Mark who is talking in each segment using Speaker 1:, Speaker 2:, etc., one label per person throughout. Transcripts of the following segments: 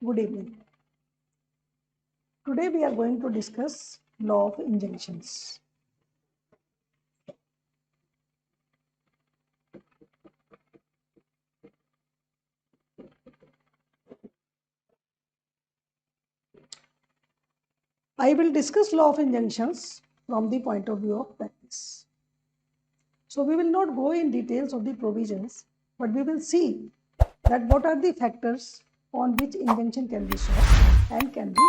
Speaker 1: Good evening. Today we are going to discuss law of injunctions. I will discuss law of injunctions from the point of view of practice. So we will not go in details of the provisions, but we will see that what are the factors on which injunction can be sought and can be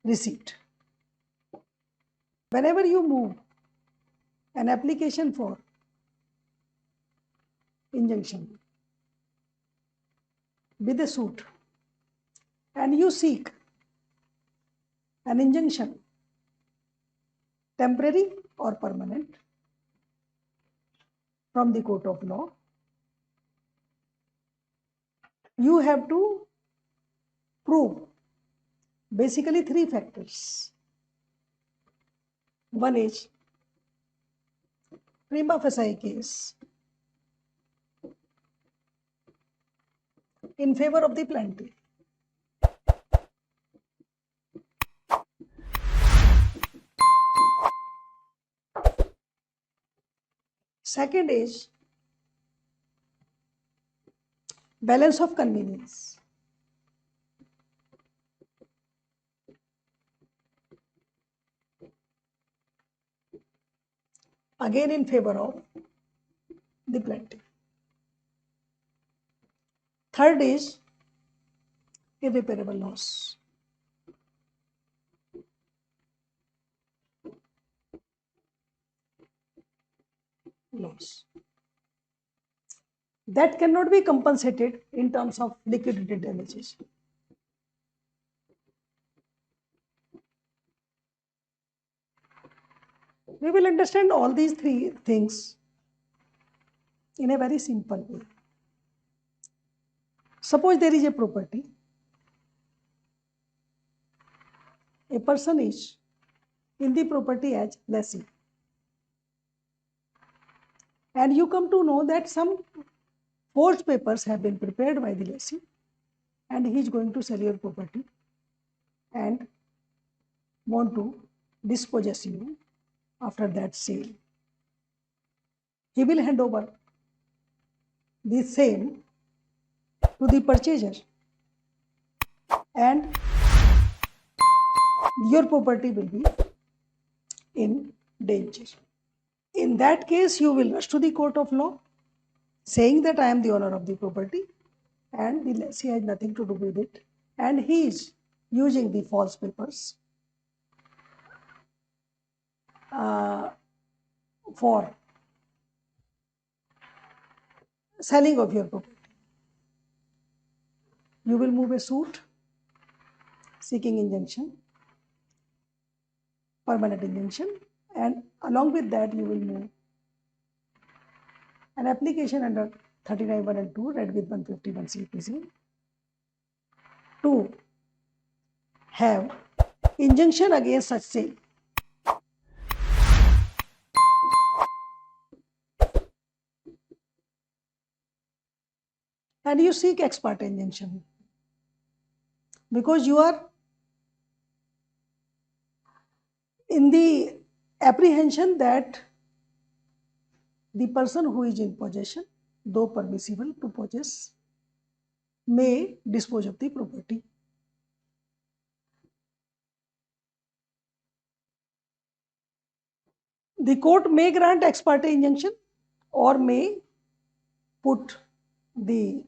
Speaker 1: received. Whenever you move an application for injunction with a suit and you seek an injunction, temporary or permanent, from the court of law, you have to prove basically three factors. One is prima facie case in favor of the plaintiff. Second is balance of convenience. Again in favor of the plaintiff. Third is irreparable loss. That cannot be compensated in terms of liquidated damages. We will understand all these three things in a very simple way. Suppose there is a property, a person is in the property as lessee, and you come to know that some forged papers have been prepared by the lessee and he is going to sell your property and want to dispossess you after that sale. He will hand over the same to the purchaser and your property will be in danger. In that case, you will rush to the court of law saying that I am the owner of the property and the lessee has nothing to do with it, and he is using the false papers for selling of your property. You will move a suit seeking injunction, permanent injunction, and along with that you will move an application under 39(1) and 2 read with 151 CPC to have injunction against such sale. And you seek ex parte injunction because you are in the apprehension that the person who is in possession, though permissible to possess, may dispose of the property. The court may grant ex parte injunction or may put the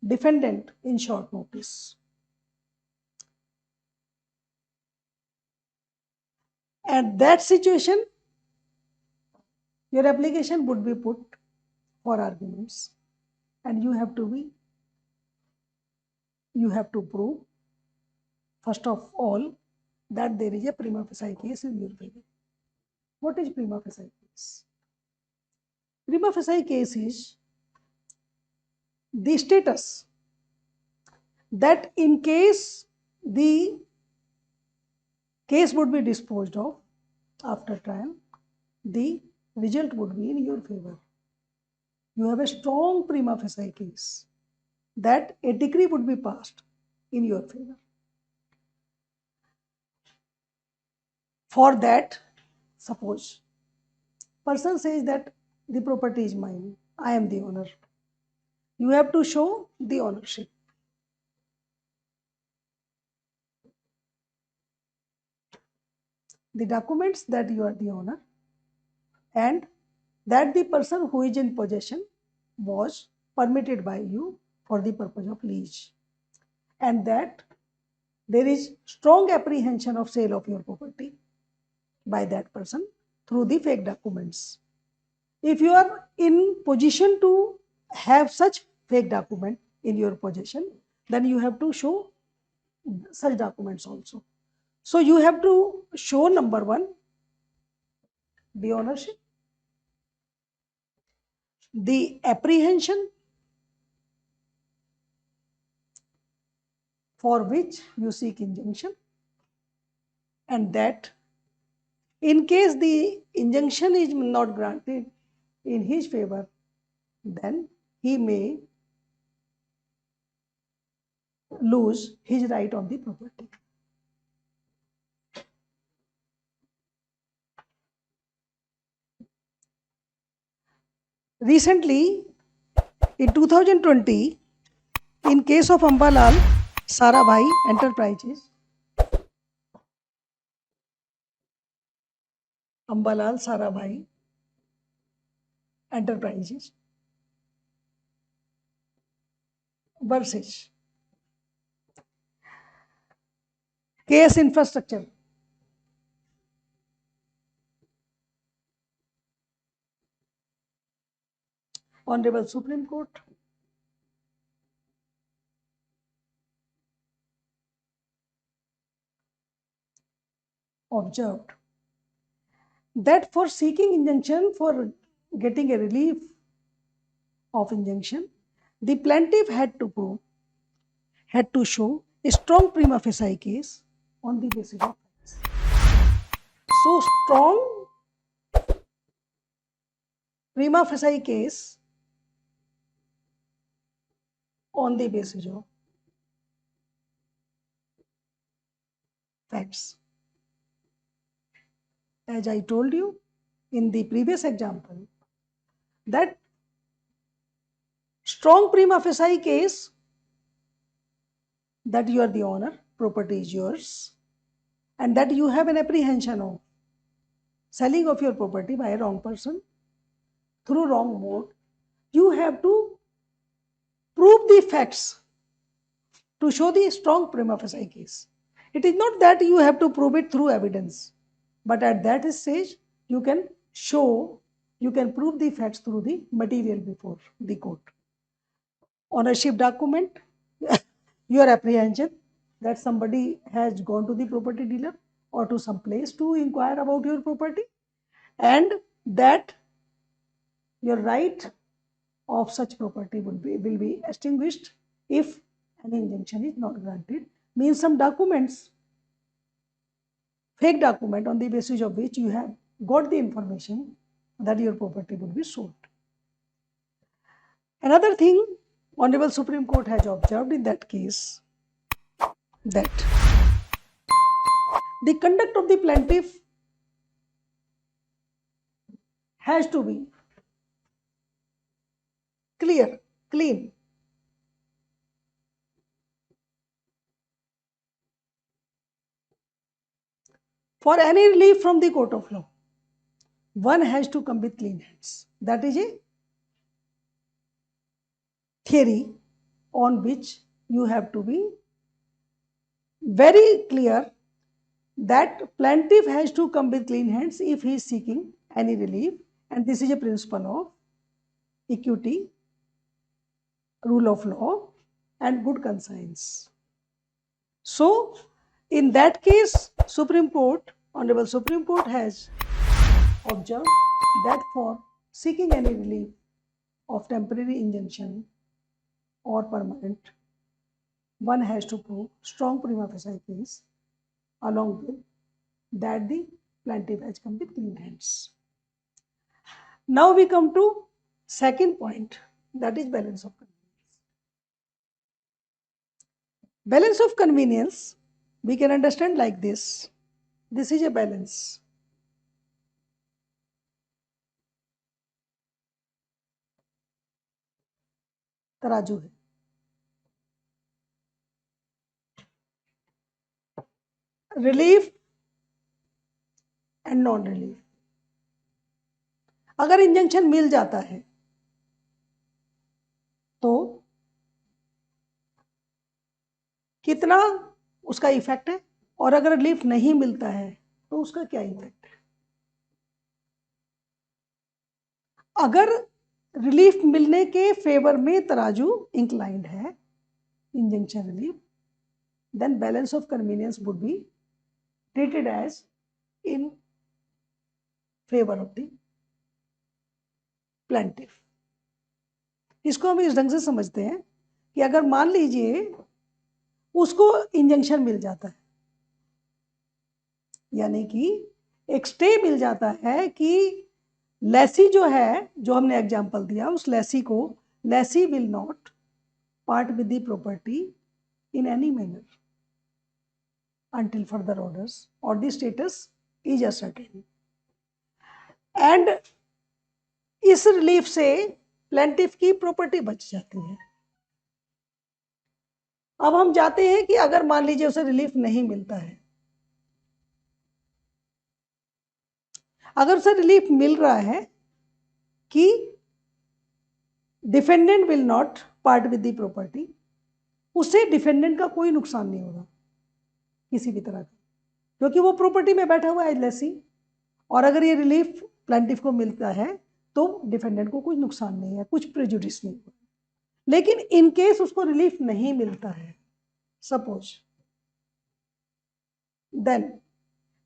Speaker 1: defendant in short notice. At that situation, your application would be put for arguments and you have to prove first of all that there is a prima facie case in your favor. What is prima facie case? Prima facie case is the status that in case the case would be disposed of after trial, the result would be in your favor. You have a strong prima facie case that a decree would be passed in your favor. For that, suppose person says that the property is mine, I am the owner. You have to show the ownership. The documents that you are the owner and that the person who is in possession was permitted by you for the purpose of lease, and that there is strong apprehension of sale of your property by that person through the fake documents. If you are in position to have such fake document in your possession, then you have to show such documents also. So you have to show number one, the ownership, the apprehension for which you seek injunction, and that in case the injunction is not granted in his favor, then he may lose his right on the property. Recently, in 2020, in case of Ambalal Sarabhai Enterprises, Ambalal Sarabhai Enterprises versus KS Infrastructure, Honorable Supreme Court observed that for seeking injunction, for getting a relief of injunction, the plaintiff had to show a strong prima facie case on the basis of facts. So strong prima facie case on the basis of facts. As I told you in the previous example, that strong prima facie case that you are the owner, property is yours, and that you have an apprehension of selling of your property by a wrong person through wrong mode, you have to prove the facts to show the strong prima facie case. It is not that you have to prove it through evidence, but at that stage, you can show, you can prove the facts through the material before the court. Ownership document, your apprehension that somebody has gone to the property dealer or to some place to inquire about your property, and that your right of such property will be extinguished if an injunction is not granted, means some documents, fake document on the basis of which you have got the information that your property would be sold. Another thing, Honorable Supreme Court has observed in that case, that the conduct of the plaintiff has to be clear, clean. For any relief from the court of law, one has to come with clean hands. That is a theory on which you have to be very clear that plaintiff has to come with clean hands if he is seeking any relief, and this is a principle of equity, rule of law, and good conscience. So, in that case, Supreme Court, Honorable Supreme Court has observed that for seeking any relief of temporary injunction or permanent, one has to prove strong prima facie case along with that the plaintiff has come with clean hands. Now we come to second point, that is balance of convenience. Balance of convenience we can understand like this. This is a balance. तराजू है. Relief and non relief. अगर injunction मिल जाता है तो कितना उसका effect है, और अगर रिलीफ नहीं मिलता है तो उसका क्या इफेक्ट है. अगर रिलीफ मिलने के फेवर में तराजू इंक्लाइंड है, injunction relief, then balance of convenience would be treated as in favor of the plaintiff. इसको हम इस ढंग से समझते हैं कि अगर मान लीजिए उसको इंजंक्शन मिल जाता है, यानी कि एक स्टे मिल जाता है कि लेसी जो है, जो हमने एग्जाम्पल दिया, उस लेसी को, lessee will not part with the property in any manner until further orders or the status is ascertained. And इस रिलीफ से प्लेंटिफ की प्रॉपर्टी बच जाती है. अब हम जाते हैं कि अगर मान लीजिए उसे रिलीफ नहीं मिलता है, अगर उसे रिलीफ मिल रहा है कि defendant will not part with the property, उससे डिफेंडेंट का कोई नुकसान नहीं होगा किसी भी तरह का, क्योंकि वो प्रॉपर्टी में बैठा हुआ है लेसी. और अगर ये रिलीफ प्लेंटिफ को मिलता है तो डिफेंडेंट को कुछ नुकसान नहीं है, कुछ प्रेजुडिस नहीं हुआ. लेकिन इन केस उसको रिलीफ नहीं मिलता है, सपोज, देन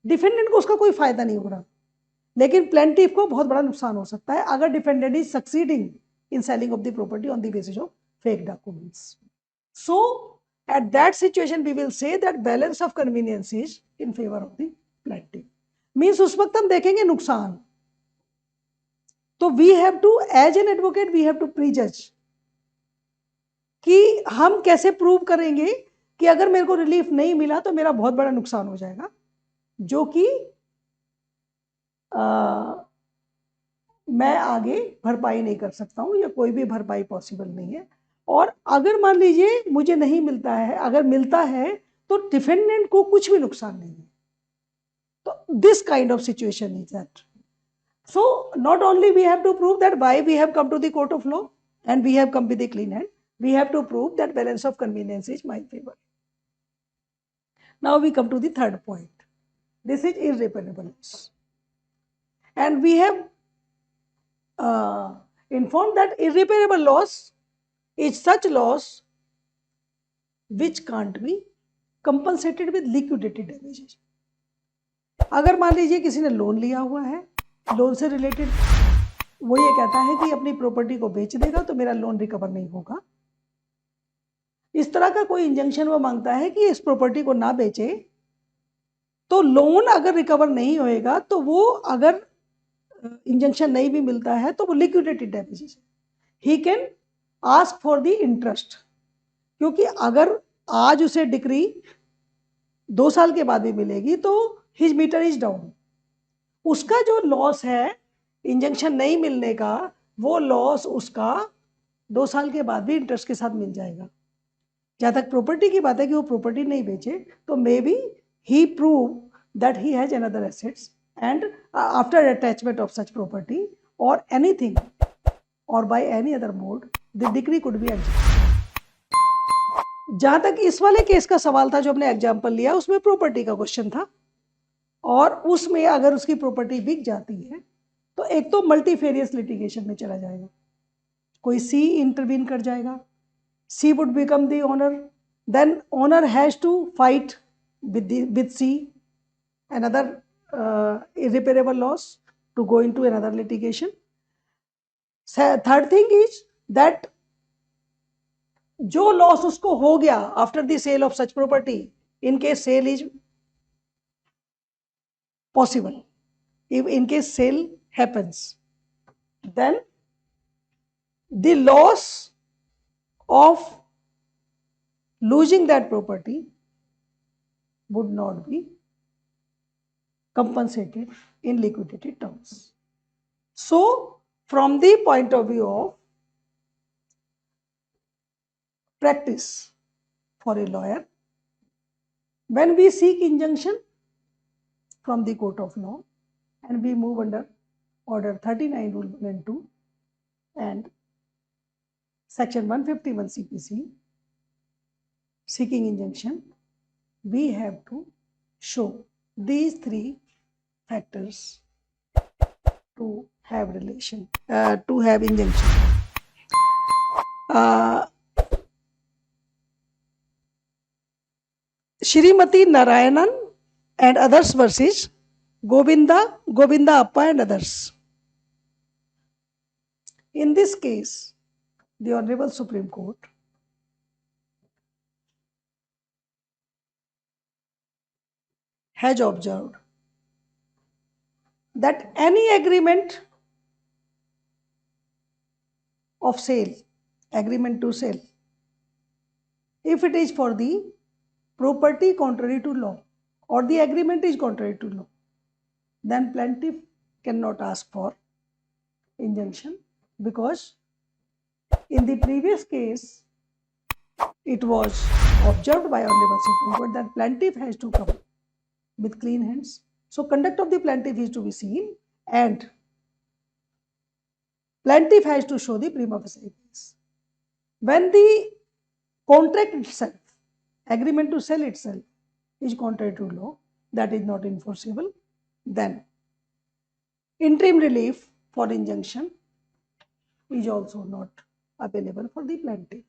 Speaker 1: डिफेंडेंट को उसका कोई फायदा नहीं हो रहा, लेकिन प्लेंटिफ को बहुत बड़ा नुकसान हो सकता है अगर defendant is succeeding in selling of the property on the basis of fake documents. So at that situation we will say that balance of convenience is in favor of the plaintiff. Means उस वक्त हम देखेंगे नुकसान, तो we have to, as an advocate we have to prejudge कि हम कैसे prove करेंगे कि अगर मेरे को रिलीफ नहीं मिला तो मेरा बहुत बड़ा नुकसान हो जाएगा, जो कि मैं आगे भरपाई नहीं कर सकता हूं, या कोई भी भरपाई पॉसिबल नहीं है. और अगर मान लीजिए मुझे नहीं मिलता है, अगर मिलता है तो डिफेंडेंट को कुछ भी नुकसान नहीं है. तो this kind of situation is that. So not only we have to prove that why we have come to the court of law and we have come with the clean hand, we have to prove that balance of convenience is my favour. Now we come to the third point. This is irreparable loss, and we have informed that irreparable loss is such loss which can't be compensated with liquidated damages. अगर मान लीजिए किसी ने loan लिया हुआ है, loan से related वो ये कहता है कि अपनी प्रॉपर्टी को बेच देगा तो मेरा लोन रिकवर नहीं होगा, इस तरह का कोई इंजंक्शन वो मांगता है कि इस प्रॉपर्टी को ना बेचे, तो लोन अगर रिकवर नहीं होएगा तो वो, अगर इंजंक्शन नहीं भी मिलता है तो वो liquidated damages, he can ask for the interest. क्योंकि अगर आज उसे डिक्री 2 साल के बाद भी मिलेगी तो हिज मीटर इज डाउन. उसका जो लॉस है इंजंक्शन नहीं मिलने का, वो लॉस उसका 2 साल के बाद भी इंटरेस्ट के साथ मिल जाएगा. जहाँ तक प्रॉपर्टी की बात है कि वो प्रॉपर्टी नहीं बेचे, तो may be he prove that he has another assets, and after attachment of such property or anything or by any other mode the decree could be executed. जहां तक इस वाले केस का सवाल था जो हमने एग्जांपल लिया, उसमें प्रॉपर्टी का क्वेश्चन था, और उसमें अगर उसकी प्रॉपर्टी बिक जाती है तो एक तो मल्टीफेरियस लिटिगेशन में चला जाएगा, कोई सी इंटरवीन कर जाएगा, C would become the owner, then owner has to fight with C another irreparable loss to go into another litigation. Third thing is that जो loss उसको हो गया after the sale of such property, in case sale is possible, if in case sale happens, then the loss of losing that property would not be compensated in liquidated terms. So, from the point of view of practice for a lawyer, when we seek injunction from the court of law and we move under order 39 rule 1 and 2 and section 151 CPC, seeking injunction, we have to show these three factors to have relation, to have injunction. Shrimati Narayanan and others versus Govinda Appa and others. In this case, the Honorable Supreme Court has observed that any agreement of sale, agreement to sell, if it is for the property contrary to law or the agreement is contrary to law, then plaintiff cannot ask for injunction, because in the previous case it was observed by Honorable Supreme Court that plaintiff has to come with clean hands. So conduct of the plaintiff is to be seen and plaintiff has to show the prima facie case. When the contract itself, agreement to sell itself, is contrary to law, that is not enforceable, then interim relief for injunction is also not available for the plaintiff.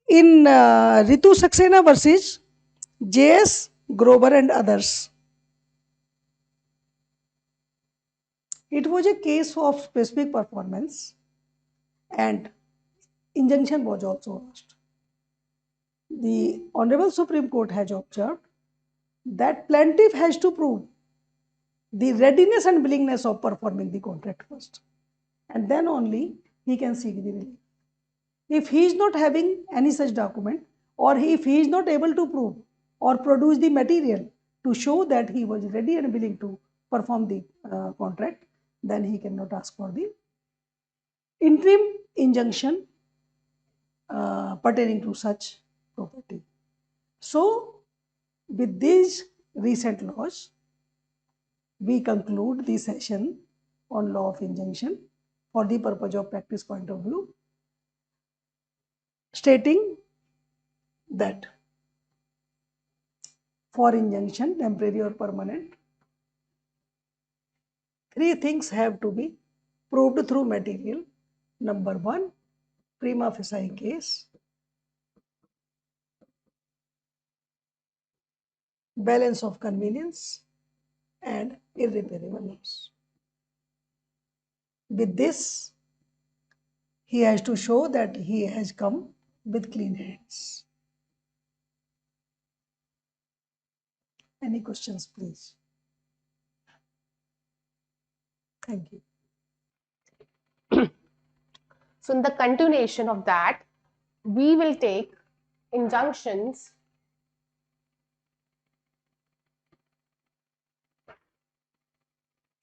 Speaker 1: In Ritu Saxena versus J.S. Grover and others, it was a case of specific performance and injunction was also asked. The Honorable Supreme Court has observed that plaintiff has to prove the readiness and willingness of performing the contract first, and then only he can seek the relief. If he is not having any such document, or if he is not able to prove or produce the material to show that he was ready and willing to perform the contract, then he cannot ask for the interim injunction pertaining to such property. So, with these recent laws, we conclude the session on law of injunction for the purpose of practice point of view, stating that for injunction, temporary or permanent, three things have to be proved through material. Number one, prima facie case, balance of convenience, and irreparable loss. With this, he has to show that he has come with clean hands. Any questions, please? Thank you.
Speaker 2: So in the continuation of that, we will take injunctions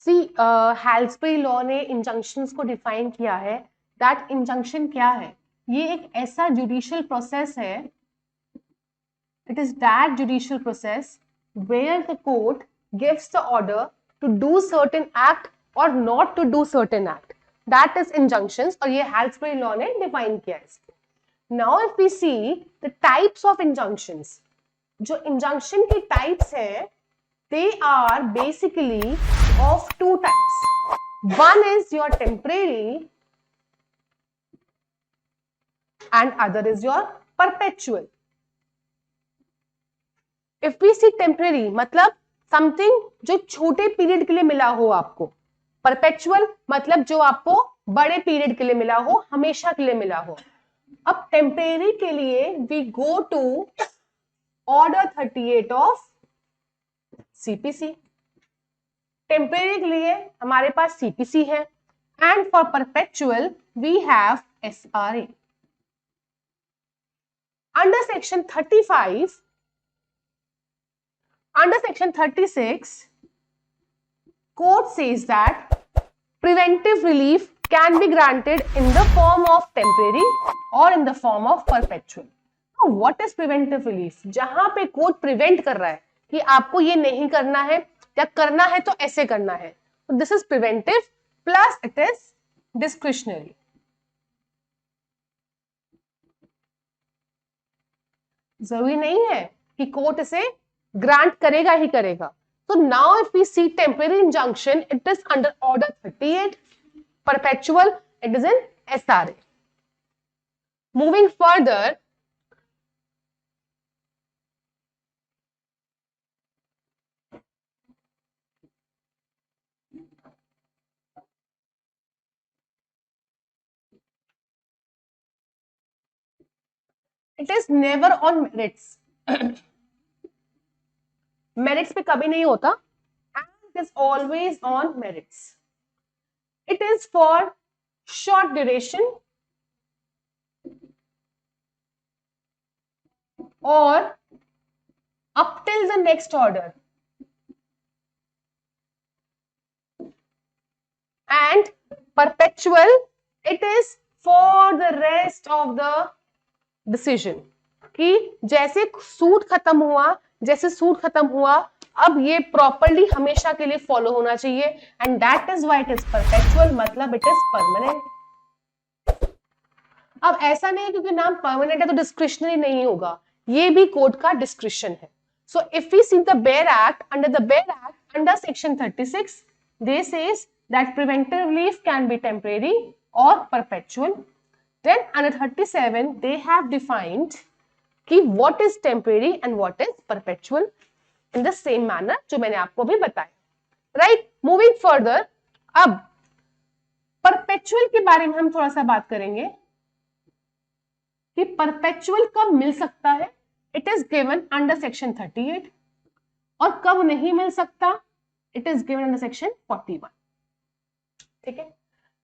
Speaker 2: Halsbury law ने injunctions को define किया है that injunction क्या है, ये एक ऐसा judicial process है, it is that judicial process where the court gives the order to do certain act और not to do certain act, that is injunctions, और ये हेल्सबरी लॉ ने डिफाइन किया है इसको। Now if we see the types of injunctions, जो injunction की types है, they are basically of two types. One is your temporary and other is your perpetual. If we see temporary, मतलब something जो छोटे period के लिए मिला हो आपको, perpetual मतलब जो आपको बड़े पीरियड के लिए मिला हो, हमेशा के लिए मिला हो। अब temporary के लिए we go to order 38 of CPC, temporary के लिए हमारे पास CPC है, and for perpetual we have SRA। Under section 35, under section 36, court says that preventive relief can be granted in the form of temporary or in the form of perpetual. Now, what is preventive relief? जहां पे court prevent कर रहा है कि आपको ये नहीं करना है या करना है तो ऐसे करना है, तो this is preventive plus it is discretionary. जरूरी नहीं है कि कोर्ट इसे ग्रांट करेगा ही करेगा. So now if we see temporary injunction, it is under order 38, perpetual, it is in SRA. Moving further, it is never on merits. Merits पे कभी नहीं होता, and it is always on merits. It is for short duration or up till the next order, and perpetual, it is for the rest of the decision. कि जैसे suit खत्म हुआ अब ये प्रॉपरली हमेशा के लिए फॉलो होना चाहिए, and that is why it is perpetual, मतलब इट इज परमानेंट. अब ऐसा नहीं है क्योंकि नाम परमानेंट है तो डिस्क्रिशनरी नहीं होगा, ये भी कोर्ट का डिस्क्रिशन है. So if we see the bare act, under section 36 they say that preventive relief can be temporary और perpetual. Then under 37 they have defined कि what is temporary and what is perpetual in the same manner जो मैंने आपको भी बताया. Right? Moving further, अब perpetual के बारे में हम थोड़ा सा बात करेंगे कि perpetual कब मिल सकता है. It is given under section 38 और कब नहीं मिल सकता, it is given under section 41. ठीक है.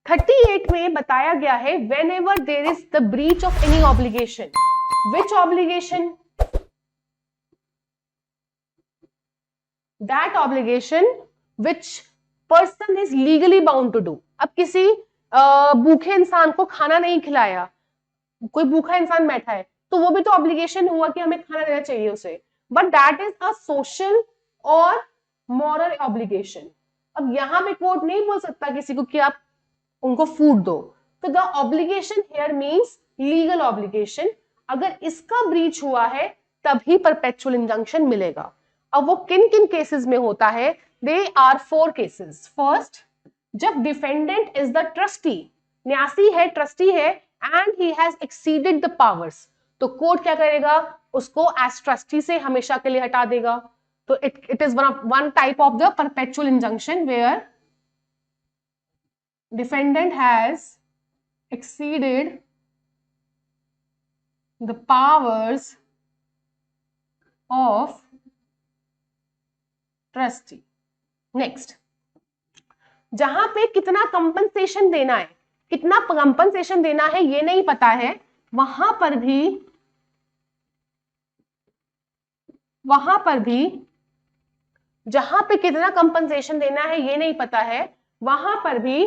Speaker 2: 38 में बताया गया है whenever there is the breach of any obligation. Which obligation? That obligation which person is legally bound to do. अब किसी भूखे इंसान को खाना नहीं खिलाया, कोई भूखा इंसान बैठा है तो वो भी तो ऑब्लिगेशन हुआ कि हमें खाना देना चाहिए उसे, but that is a social और मॉरल ऑब्लिगेशन. अब यहां पे कोर्ट नहीं बोल सकता किसी को कि आप उनको फूड दो, तो the obligation here means legal obligation. अगर इसका ब्रीच हुआ है तभी परपेचुअल इंजंक्शन मिलेगा. अब वो किन किन केसेस में होता है, दे आर 4 केसेस. फर्स्ट, जब डिफेंडेंट इज द ट्रस्टी, न्यासी है, ट्रस्टी है, and he has exceeded the powers, तो कोर्ट क्या करेगा, उसको एज ट्रस्टी से हमेशा के लिए हटा देगा. तो it is one type of the perpetual injunction where defendant has exceeded the powers of trustee. Next, जहां पे कितना कंपनसेशन देना है, कितना कंपनसेशन देना है ये नहीं पता है, वहां पर भी जहां पे कितना कंपनसेशन देना है ये नहीं पता है, वहां पर भी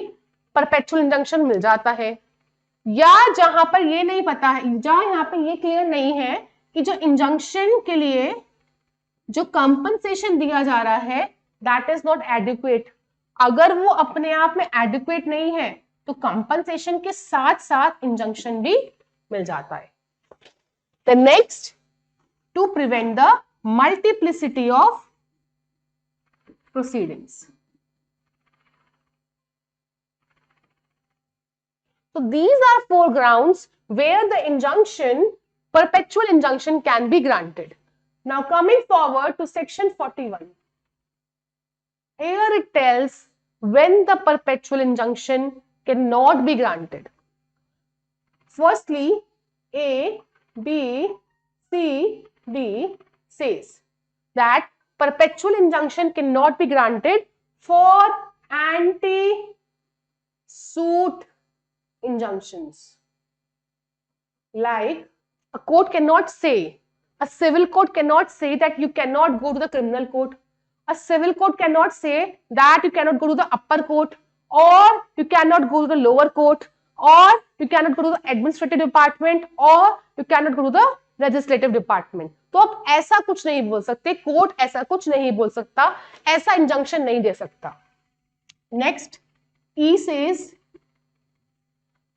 Speaker 2: परपेचुअल इंजंक्शन मिल जाता है. या जहां पर ये नहीं पता है, जहां यहां पे ये क्लियर नहीं है कि जो इंजंक्शन के लिए जो कंपनसेशन दिया जा रहा है दैट इज नॉट एडिक्वेट. अगर वो अपने आप में एडिक्वेट नहीं है तो कंपनसेशन के साथ साथ इंजंक्शन भी मिल जाता है. The next, to prevent the multiplicity of proceedings. So these are 4 grounds where the injunction, perpetual injunction can be granted. Now coming forward to section 41. Here it tells when the perpetual injunction cannot be granted. Firstly, A, B, C, D says that perpetual injunction cannot be granted for anti-suit injunctions like A court cannot say, a civil court cannot say that you cannot go to the criminal court. A civil court cannot say that you cannot go to the upper court, or you cannot go to the lower court, or you cannot go to the administrative department, or you cannot go to the legislative department. तो आप ऐसा कुछ नहीं बोल सकते, court ऐसा कुछ नहीं बोल सकता, ऐसा इंजंक्शन नहीं दे सकता. नेक्स्ट, ई सेज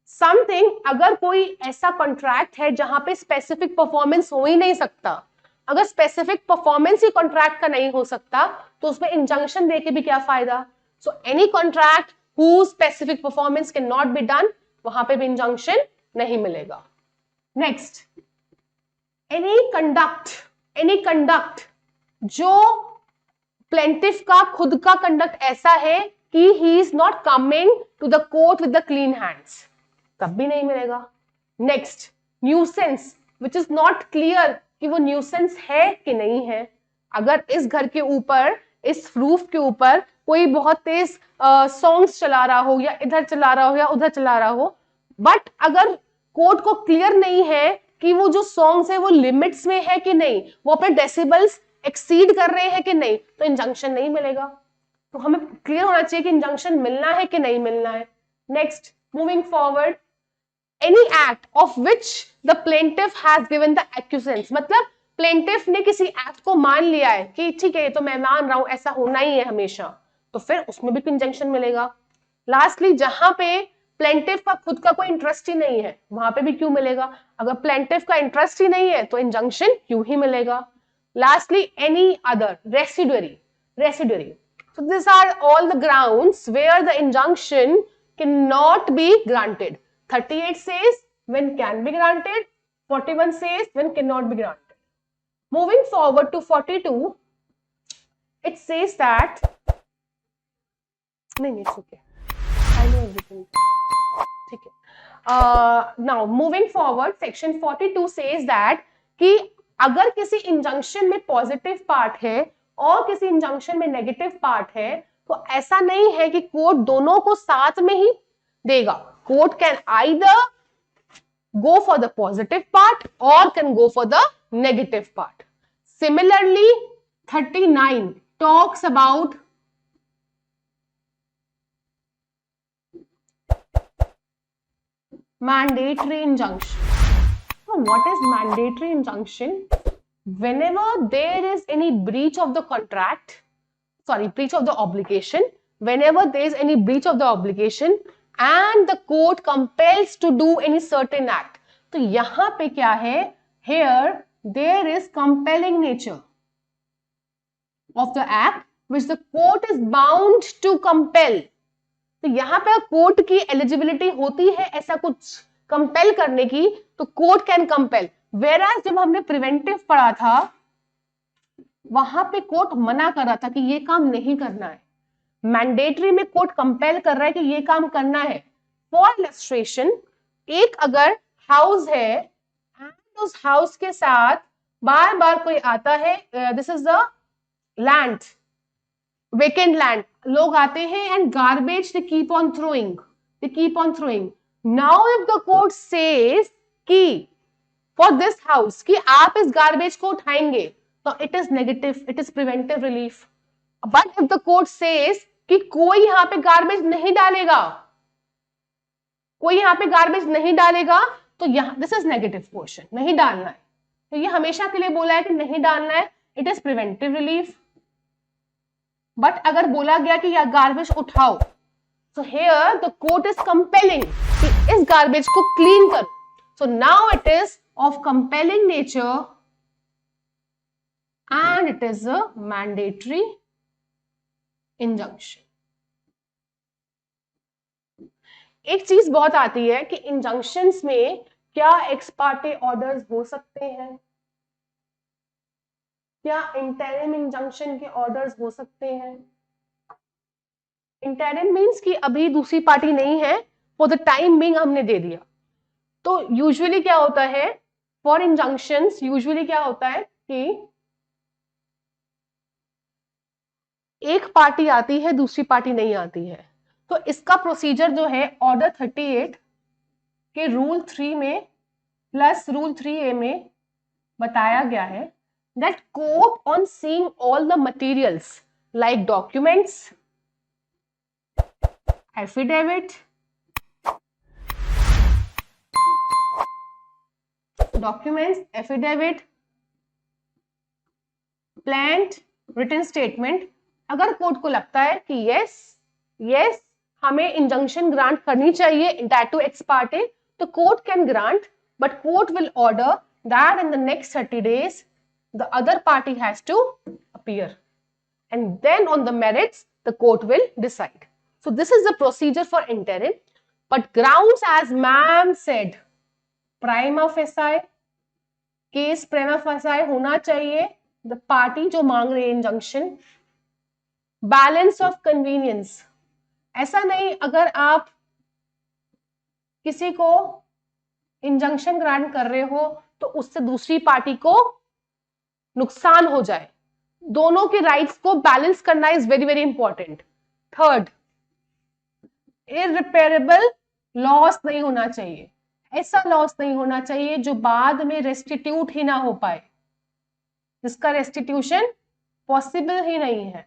Speaker 2: समथिंग, अगर कोई ऐसा कॉन्ट्रैक्ट है जहां पे स्पेसिफिक परफॉर्मेंस हो ही नहीं सकता, अगर स्पेसिफिक परफॉर्मेंस ही कॉन्ट्रैक्ट का नहीं हो सकता तो उसमें इंजंक्शन देके भी क्या फायदा. So any contract who specific performance can not be done, वहां पे भी इंजंक्शन नहीं मिलेगा. नेक्स्ट, एनी कंडक्ट जो प्लेंटिफ का खुद का कंडक्ट ऐसा है कि he is not coming to the court with the clean hands, तब भी नहीं मिलेगा. Next, nuisance which is not clear कि वो न्यूसेंस है कि नहीं है. अगर इस घर के ऊपर, इस रूफ के ऊपर कोई बहुत तेज सॉन्ग्स चला रहा हो, या इधर चला रहा हो या उधर चला रहा हो, बट अगर कोर्ट को क्लियर नहीं है कि वो जो सॉन्ग्स है वो लिमिट्स में है कि नहीं, वो अपने डेसिबल्स एक्सीड कर रहे हैं कि नहीं, तो इंजंक्शन नहीं मिलेगा. तो हमें क्लियर होना चाहिए कि इंजंक्शन मिलना है कि नहीं मिलना है. Next, moving forward, any act of which the plaintiff has given the acquiescence, मतलब प्लेंटिफ ने किसी एक्ट को मान लिया है कि ठीक है, तो मैं मान रहा हूं ऐसा होना ही है हमेशा, तो फिर उसमें भी इंजंक्शन मिलेगा. लास्टली, जहां पे प्लेंटिफ का खुद का कोई इंटरेस्ट ही नहीं है, वहां पे भी क्यों मिलेगा. अगर प्लेंटिफ का इंटरेस्ट ही नहीं है तो इंजंक्शन क्यों ही मिलेगा. Lastly, any other residuary. So these are all the grounds where the injunction cannot be granted. 38 says when can be granted, 41 says when cannot be granted. Moving forward to 42, it says that, no, it's okay, I know everything. ठीक है. Now moving forward, section 42 says that कि अगर किसी injunction में positive part है और किसी injunction में नेगेटिव पार्ट है, तो ऐसा नहीं है कि कोर्ट दोनों को साथ में ही देगा. Court can either go for the positive part or can go for the negative part. Similarly, 39 talks about mandatory injunction. Now, what is mandatory injunction? Whenever there is any breach of the contract, breach of the obligation, whenever there is any breach of the obligation and the court compels to do any certain act, तो यहां पे क्या है, here there is compelling nature of the act which the court is bound to compel. तो यहां पे court की eligibility होती है ऐसा कुछ कंपेल करने की, तो कोर्ट कैन कंपेल. वेराज जब हमने प्रिवेंटिव पढ़ा था वहां पे कोर्ट मना कर रहा था कि ये काम नहीं करना है. मैंडेटरी में कोर्ट कंपेल कर रहा है कि ये काम करना है. फॉर इलस्ट्रेशन, एक अगर हाउस है एंड उस हाउस के साथ बार बार कोई आता है, this is the land, vacant land, लोग आते हैं and garbage they keep on throwing. Now if the court says कि फॉर दिस हाउस कि आप इस गार्बेज को उठाएंगे, तो it is negative, it is preventive relief. But if the court says कि कोई यहां पे गार्बेज नहीं डालेगा, तो यहां दिस इज नेगेटिव पोर्शन, नहीं डालना है. तो ये हमेशा के लिए बोला है कि नहीं डालना है, it is preventive relief. But अगर बोला गया कि यह गार्बेज उठाओ, so here the court is compelling कि इस गार्बेज को क्लीन करो. So now it is of compelling nature and it is a mandatory injunction. एक चीज बहुत आती है कि इंजंक्शंस में क्या एक्स पार्टे ऑर्डर्स हो सकते हैं, क्या इंटरिम इंजंक्शन के ऑर्डर्स हो सकते हैं. इंटरिम मीन्स कि अभी दूसरी पार्टी नहीं है, फॉर द टाइम बीइंग हमने दे दिया. तो यूजुअली क्या होता है फॉर इंजंक्शंस, यूजुअली क्या होता है कि एक पार्टी आती है, दूसरी पार्टी नहीं आती है. तो इसका प्रोसीजर जो है ऑर्डर 38 के रूल 3 में प्लस रूल 3A में बताया गया है that court on seeing all the materials like documents, affidavit, plaint, written statement, अगर कोर्ट को लगता है कि यस हमें इंजंक्शन ग्रांट करनी चाहिए दैट टू एक्स पार्टे, तो court can grant, but court will order that in the next 30 days the other party has to appear, and then on the merits the court will decide. So this is the procedure for interim, but grounds as ma'am said, prima facie case prima facie होना चाहिए, the party जो मांग रही है injunction, balance of convenience, ऐसा नहीं अगर आप किसी को इंजंक्शन ग्रांट कर रहे हो तो उससे दूसरी पार्टी को नुकसान हो जाए, दोनों के राइट्स को बैलेंस करना is very very important. Third, irreparable loss नहीं होना चाहिए, ऐसा लॉस नहीं होना चाहिए जो बाद में रेस्टिट्यूट ही ना हो पाए, जिसका रेस्टिट्यूशन पॉसिबल ही नहीं है.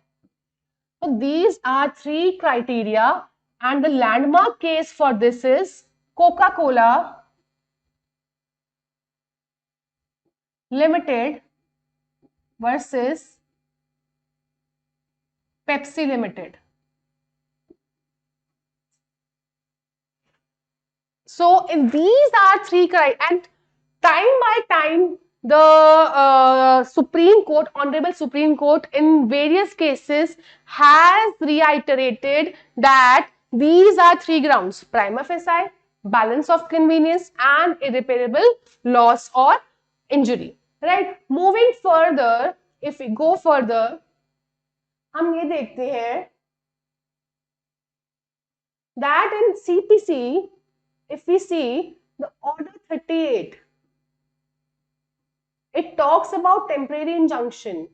Speaker 2: So these are 3 criteria and the landmark case for this is Coca-Cola Limited versus Pepsi Limited. So if these are 3 criteria, and time by time the Supreme Court, Honorable Supreme Court in various cases has reiterated that these are 3 grounds: prima facie, balance of convenience, and irreparable loss or injury. Right? Moving further, if we go further, हम ये देखते हैं that in CPC, if we see the order 38, it talks about temporary injunction.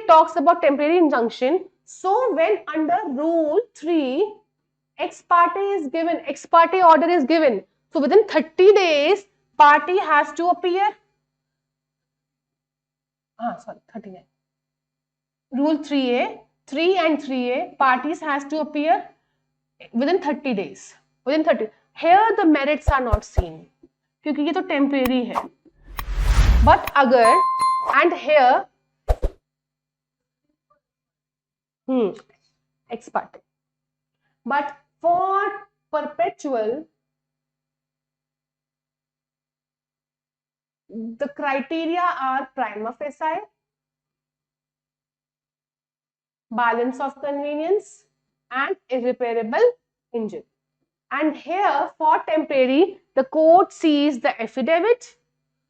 Speaker 2: Talks about temporary injunction. So when under rule 3 ex parte is given, ex parte order is given, so within 30 days party has to appear. 39. Rule 3A, 3 and 3A, parties has to appear within 30 days. Within 30. Here the merits are not seen, क्योंकि ये तो temporary है. But अगर, and here, ex parte. But for perpetual, the criteria are prima facie, balance of convenience, and irreparable injury. And here for temporary, the court sees the affidavit,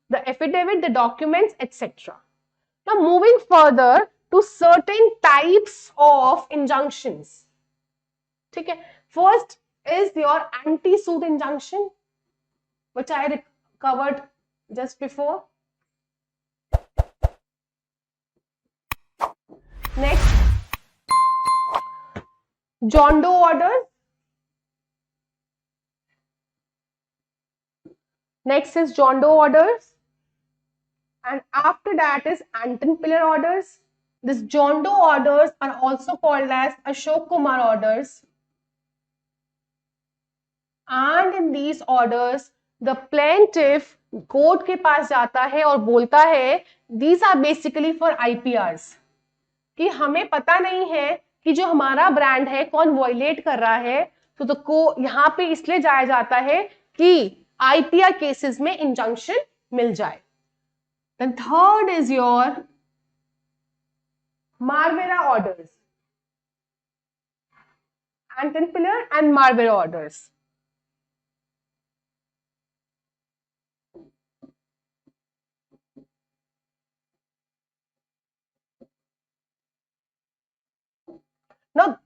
Speaker 2: the documents, etc. Now moving further to certain types of injunctions. ठीक है, first is your anti-suit injunction, which I covered just before. Next, John Doe orders. Next is John Doe orders, and after that is Anton Pillar orders. These John Doe orders are also called as Ashok Kumar orders, and in these orders the plaintiff court के पास जाता है और बोलता है these are basically for IPRs, कि हमें पता नहीं है कि जो हमारा ब्रांड है कौन वायलेट कर रहा है, तो यहाँ पे इसलिए जाया जाता है कि IPR केसेस में इंजंक्शन मिल जाए. Then third is your Marvera orders, Anton Pillar and Marvera orders. Now,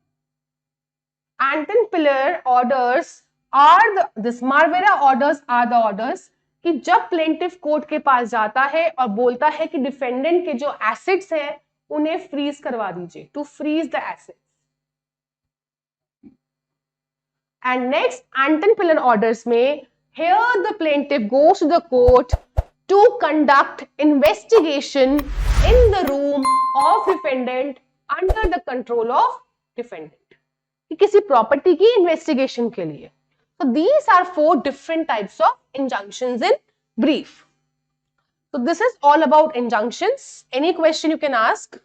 Speaker 2: Anton Pillar orders are this Marvera orders are the orders कि जब प्लेंटिफ कोर्ट के पास जाता है और बोलता है कि डिफेंडेंट के जो एसेट्स हैं उन्हें फ्रीज करवा दीजिए, to freeze the assets. And next Anton Piller orders में here the plaintiff goes to the court to conduct investigation in the room of defendant under the control of defendant, कि किसी property की investigation के लिए। So these are 4 different types of injunctions in brief. So this is all about injunctions. Any question you can ask?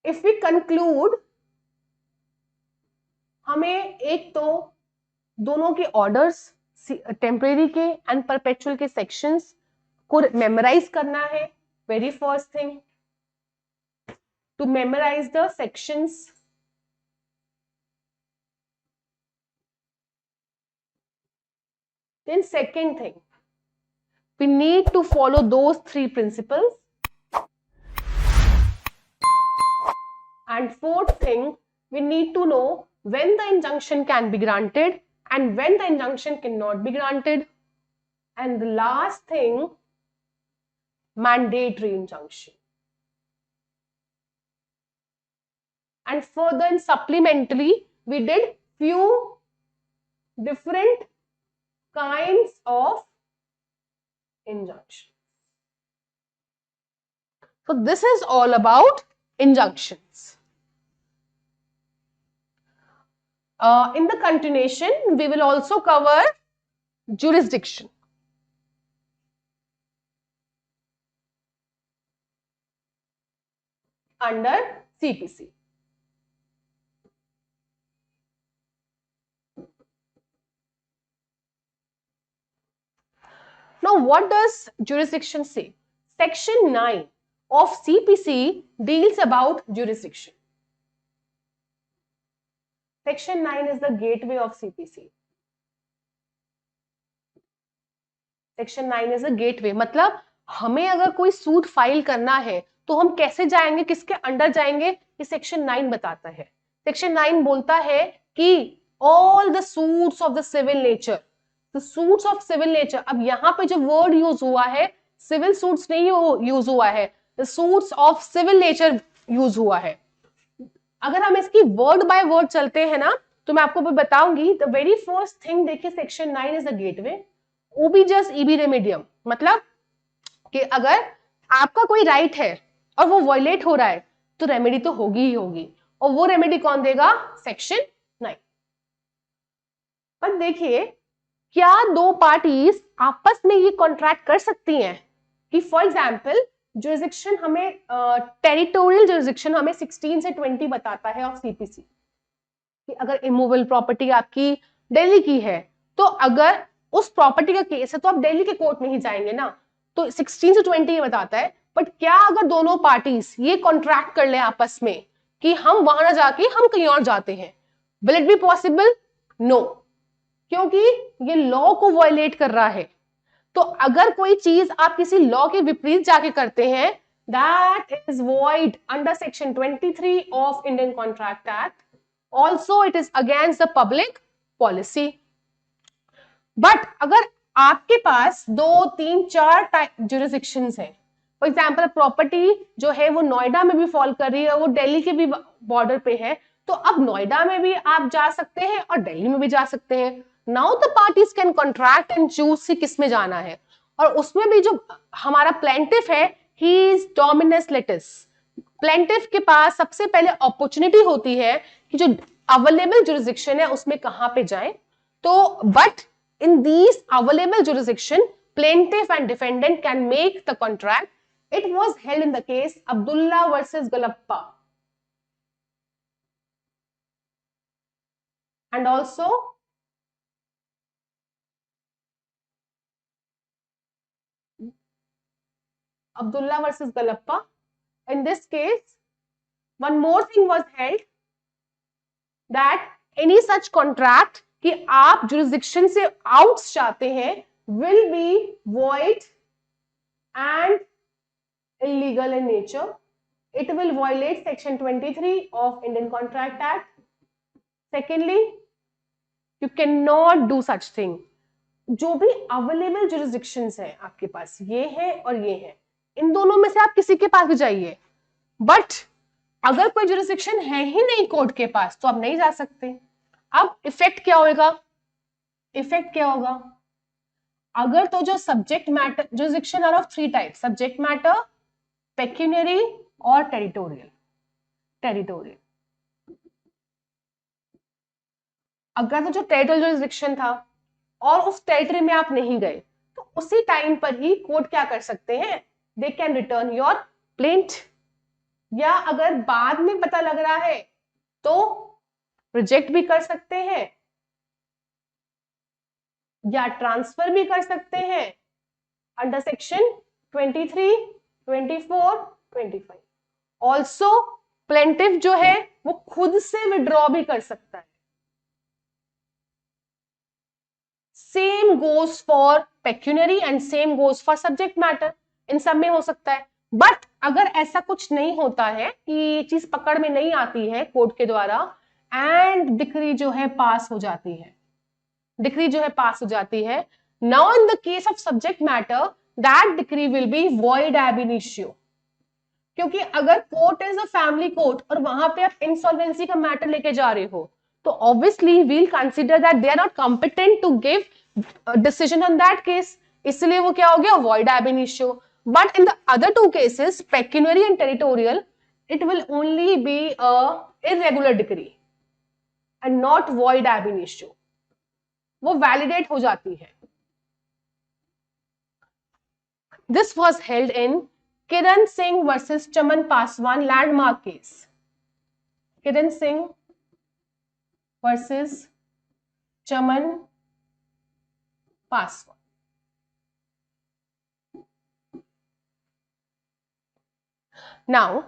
Speaker 2: If we conclude, हमें एक तो दोनों के ऑर्डर्स, टेम्परेरी के एंड परपेचुअल के सेक्शंस को मेमोराइज करना है। Very first thing, to memorise the sections. Then second thing, we need to follow those 3 principles. And fourth thing, we need to know when the injunction can be granted and when the injunction cannot be granted. And the last thing, mandatory injunction. And further and supplementary, we did few different kinds of injunction. So this is all about injunctions. In the continuation, we will also cover jurisdiction. Under CPC. Now, what does jurisdiction say? Section 9 of CPC deals about jurisdiction. Section 9 is the gateway of CPC. Section 9 is a gateway. मतलब हमें अगर कोई suit file करना है तो हम कैसे जाएंगे, किसके अंडर जाएंगे, ये सेक्शन 9 बताता है। सेक्शन 9 बोलता है कि all the suits of the civil nature, the suits of civil nature. अब यहाँ पे जो वर्ड यूज हुआ है, सिविल सूट्स नहीं यूज हुआ है, the suits of civil nature use हुआ है। अगर हम इसकी वर्ड बाय वर्ड चलते हैं ना, तो मैं आपको बताऊंगी। द वेरी फर्स्ट थिंग देखिए, section 9 is the gateway, ubi jus ibi remedium. मतलब कि अगर आपका कोई राइट है और वो वायलेट हो रहा है तो रेमेडी तो होगी ही होगी, और वो रेमेडी कौन देगा? सेक्शन 9। पर देखिए, क्या 2 पार्टीज आपस में ये कॉन्ट्रैक्ट कर सकती हैं कि फॉर एग्जाम्पल जुरिसडिक्शन हमें टेरिटोरियल जुरिसडिक्शन हमें 16 से 20 बताता है ऑफ सीपीसी कि अगर इमूवेबल प्रॉपर्टी आपकी दिल्ली की है तो अगर उस प्रॉपर्टी का केस है तो आप दिल्ली के कोर्ट में ही जाएंगे ना, तो 16 से 20 ये बताता है। बट क्या अगर दोनों पार्टीज ये कॉन्ट्रैक्ट कर ले आपस में कि हम वहां ना जाके हम कहीं और जाते हैं, will it be possible? No, क्योंकि ये लॉ को वायलेट कर रहा है। तो अगर कोई चीज आप किसी लॉ के विपरीत जाके करते हैं, that is void under section 23 of Indian contract act. Also it is against the public policy. But अगर आपके पास 2, 3, 4 जुरिसडिक्शंस हैं, फॉर एग्जाम्पल प्रॉपर्टी जो है वो नोएडा में भी फॉल कर रही है, वो दिल्ली के भी बॉर्डर पे है, तो अब नोएडा में भी आप जा सकते हैं और दिल्ली में भी जा सकते हैं। Now the parties can contract and choose किस में जाना है। और उसमें भी जो हमारा प्लेंटिफ है, ही इज डोमिनस लिटिस। प्लेंटिफ के पास सबसे पहले अपॉर्चुनिटी होती है कि जो अवेलेबल जुरिसडिक्शन है उसमें कहां पे जाएं। तो but in these available jurisdiction, plaintiff and defendant can make the contract. It was held in the case Abdullah versus Galappa. And also Abdullah versus Galappa. In this case, one more thing was held, that any such contract कि आप jurisdiction से out चाहते हैं will be void and illegal in nature. It will violate section 23 of Indian Contract Act. Secondly, you cannot do such thing. जो भी available jurisdictions हैं आपके पास, ये है और ये है, इन दोनों में से आप किसी के पास भी जाइए, बट अगर कोई जुरिस्डिक्शन है ही नहीं कोर्ट के पास तो आप नहीं जा सकते। अब इफेक्ट क्या होगा, इफेक्ट क्या होगा, अगर तो जो subject matter, jurisdiction are of 3 type, subject matter, pecuniary और टेरिटोरियल। टेरिटोरियल, अगर तो जो टेरिटोरियल जुरिस्डिक्शन था और उस टेरिटरी में आप नहीं गए तो उसी टाइम पर ही कोर्ट क्या कर सकते हैं, they can return your plaint, या अगर बाद में पता लग रहा है तो रिजेक्ट भी कर सकते हैं या ट्रांसफर भी कर सकते हैं अंडर सेक्शन 23, 24, 25। ऑल्सो प्लेंटिफ जो है वो खुद से विड्रॉ भी कर सकता है। Same goes for pecuniary and same goes for subject matter, इन सब में हो सकता है। बट अगर ऐसा कुछ नहीं होता है कि चीज पकड़ में नहीं आती है कोर्ट के द्वारा एंड डिक्री जो है पास हो जाती है, डिक्री जो है पास हो जाती है, now in the case of subject matter that decree will be void ab initio, क्योंकि अगर court is a family court और वहां पे आप इंसॉल्वेंसी का मैटर लेके जा रहे हो तो obviously we'll consider that they are not competent to give decision on that case, इसलिए वो क्या हो गया, void ab initio. But in the other 2 cases pecuniary and territorial it will only be a irregular decree and not void ab initio, वो validate हो जाती है। This was held in Kiran Singh versus Chaman Paswan landmark case, Kiran Singh versus Chaman Paswan. Now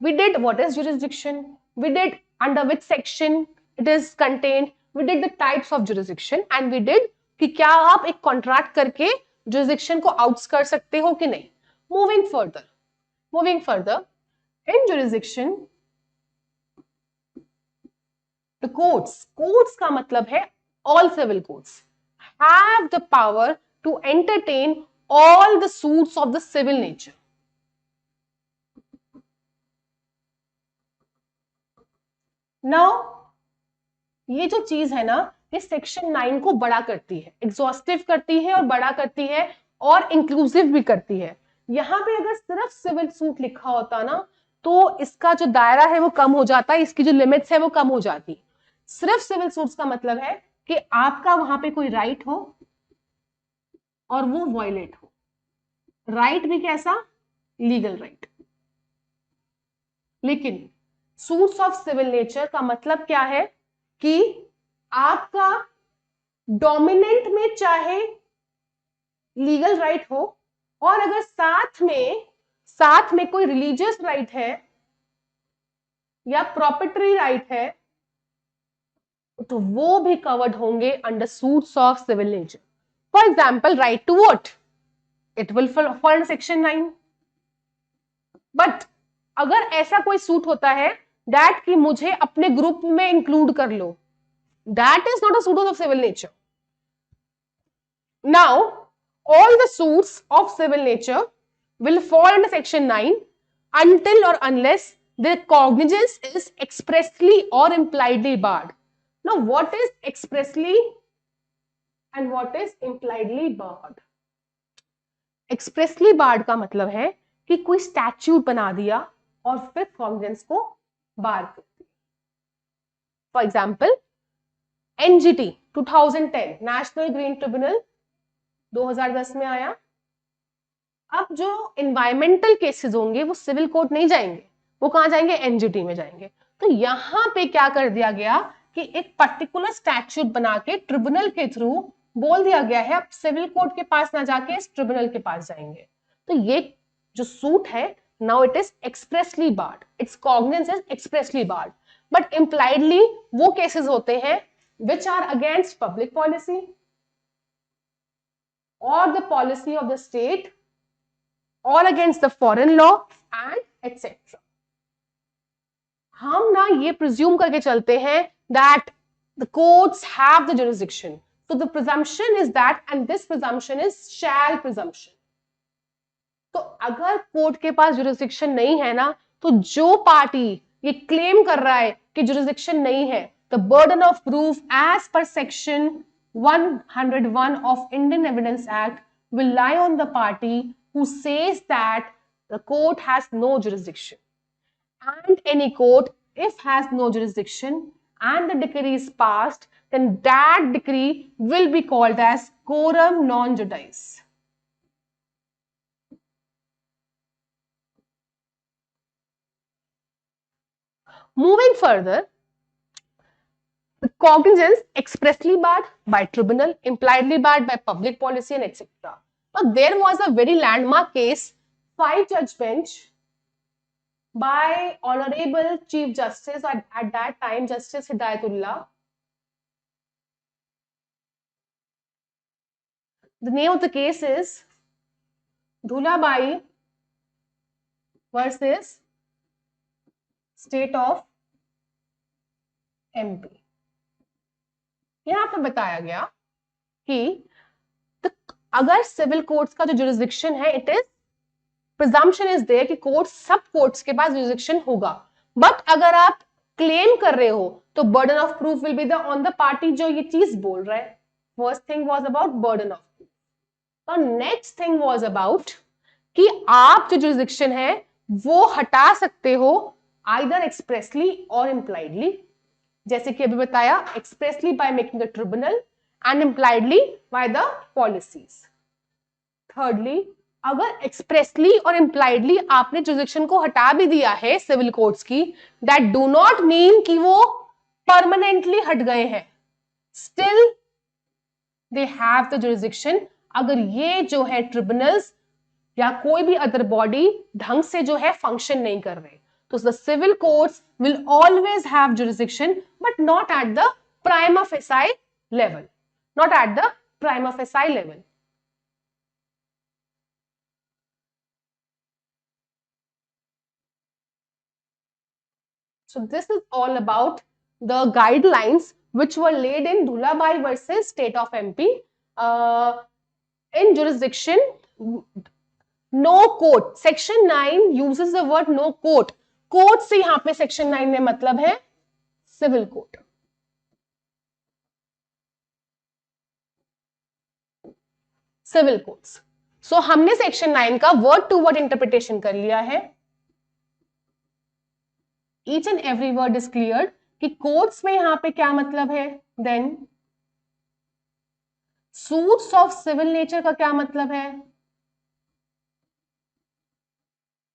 Speaker 2: we did what is jurisdiction, we did under which section it is contained, we did the types of jurisdiction and we did कि क्या आप एक contract करके jurisdiction को outs कर सकते हो कि नहीं। moving further in jurisdiction the courts का मतलब है all civil courts have the power to entertain all the suits of the civil nature। Now ये जो चीज है ना, ये सेक्शन 9 को बड़ा करती है, एग्जॉस्टिव करती है और बड़ा करती है और इंक्लूसिव भी करती है। यहां पे अगर सिर्फ सिविल सूट लिखा होता ना तो इसका जो दायरा है वो कम हो जाता है, इसकी जो लिमिट्स है वो कम हो जाती। सिर्फ सिविल सूट्स का मतलब है कि आपका वहां पे कोई राइट हो और वो वायलेट हो, राइट भी कैसा, लीगल राइट। लेकिन सूट्स ऑफ सिविल नेचर का मतलब क्या है कि आपका डोमिनेंट में चाहे लीगल राइट हो और अगर साथ में कोई रिलीजियस राइट है या प्रॉपर्टी राइट है तो वो भी कवर्ड होंगे under suits of civil nature. For example right to vote, it will fall under section 9। But अगर ऐसा कोई सूट होता है दैट कि मुझे अपने ग्रुप में इंक्लूड कर लो, that is not a suit of civil nature. Now all the suits of civil nature will fall under section 9 until or unless their cognizance is expressly or impliedly barred. Now what is expressly and what is impliedly barred? Expressly barred का मतलब है कि कोई statute बना दिया और फिर cognizance को बार कर दिया। For example NGT 2010 national green tribunal 2010 में आया। अब जो इन्वायरमेंटल केसेस होंगे वो सिविल कोर्ट नहीं जाएंगे, वो कहां जाएंगे, एनजीटी में जाएंगे। तो यहां पे क्या कर दिया गया कि एक पर्टिकुलर स्टैट्यूट बना के ट्रिब्यूनल के थ्रू बोल दिया गया है आप सिविल कोर्ट के पास ना जाके इस ट्रिब्यूनल के पास जाएंगे। तो ये जो सूट है now it is expressly barred, its cognizance is expressly barred. But impliedly वो केसेस होते हैं which are against public policy और the policy of the state or against the foreign law and etc. हम ना ये presume करके चलते हैं that the courts have the jurisdiction, So the presumption is that, and this presumption is shall presumption. तो अगर court के पास jurisdiction नहीं है ना, तो जो पार्टी ये क्लेम कर रहा है कि jurisdiction नहीं है, the burden of proof as per section 101 of Indian Evidence Act will lie on the party who says that the court has no jurisdiction. And any court, if has no jurisdiction and the decree is passed, then that decree will be called as quorum non judice. Moving further, the cognizance expressly barred by tribunal, impliedly barred by public policy, and etc. Now, there was a very landmark case, 5-judge bench by Honorable Chief Justice at that time, Justice Hidayatullah. The name of the case is Dhulabai versus State of MP. यहाँ पे बताया गया कि अगर civil courts का जो jurisdiction है, it is presumption is there कि कोर्ट सब कोर्ट्स के पास जुरिस्डिक्शन होगा, बट अगर आप क्लेम कर रहे हो तो burden of proof will be the on the party जो ये चीज बोल रहा है. First thing was about burden of proof. और नेक्स्ट थिंग वाज अबाउट कि आप जो जुरिस्डिक्शन है वो हटा सकते हो आइदर एक्सप्रेसली और इम्प्लाइडली, जैसे कि अभी बताया, expressly by making the tribunal and impliedly by the policies. Thirdly, अगर एक्सप्रेसली और इम्प्लाइडली आपने जुरिस्डिक्शन को हटा भी दिया है सिविल कोर्ट्स की, दैट डू नॉट मीन कि वो परमानेंटली हट गए हैं. Still they have the jurisdiction. अगर ये जो है ट्रिब्यूनल्स या कोई भी अदर बॉडी ढंग से जो है फंक्शन नहीं कर रहे, तो the civil courts will always have jurisdiction, but not at the prima facie level. Not at the prima facie level. So this is all about the guidelines which were laid in Dhulabai versus State of MP. In jurisdiction, no court. Section 9 uses the word no court. Court से यहां पे section 9 में मतलब है civil court. Civil courts. So हमने section 9 का word to word interpretation कर लिया है. Each and every word is clear कि कोर्ट्स में यहां पे क्या मतलब है. Then suits of civil nature का क्या मतलब है.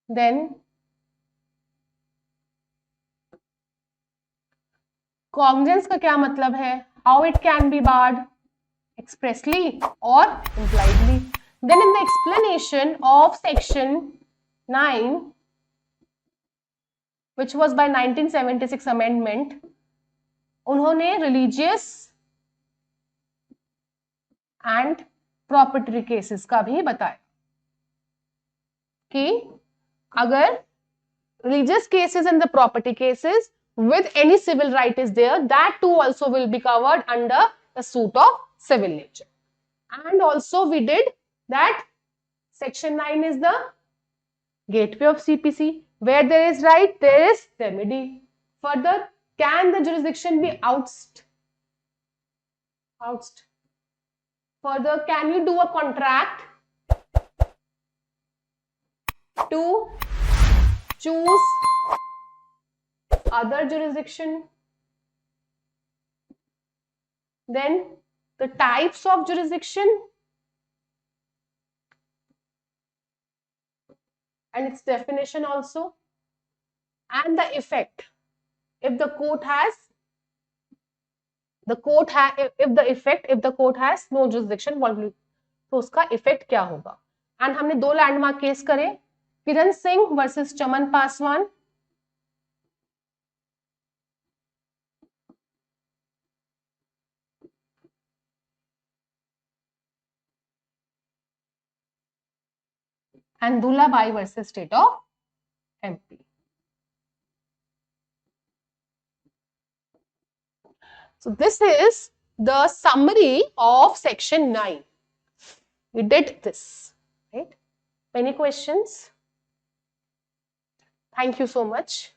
Speaker 2: देन कॉग्निजेंस का क्या मतलब है, how it can be barred, expressly और impliedly. Then in the explanation of section 9 which was by 1976 amendment, उन्होंने रिलीजियस एंड प्रॉपर्टी केसेस का भी बताया कि अगर religious cases and the property cases with any civil right is there, that too also will be covered under the suit of civil nature. And also we did that section 9 is the gateway of CPC. Where there is right, there is remedy. Further, can the jurisdiction be ousted? Further, can you do a contract to choose other jurisdiction? Then the types of jurisdiction and its definition also, and the effect. If the court has no jurisdiction, तो उसका effect क्या होगा. And हमने 2 landmark case करे, Kiran Singh versus Chaman Paswan, and Dhulabai versus State of MP. So this is the summary of section 9. We did this, right? Any questions? Thank you so much.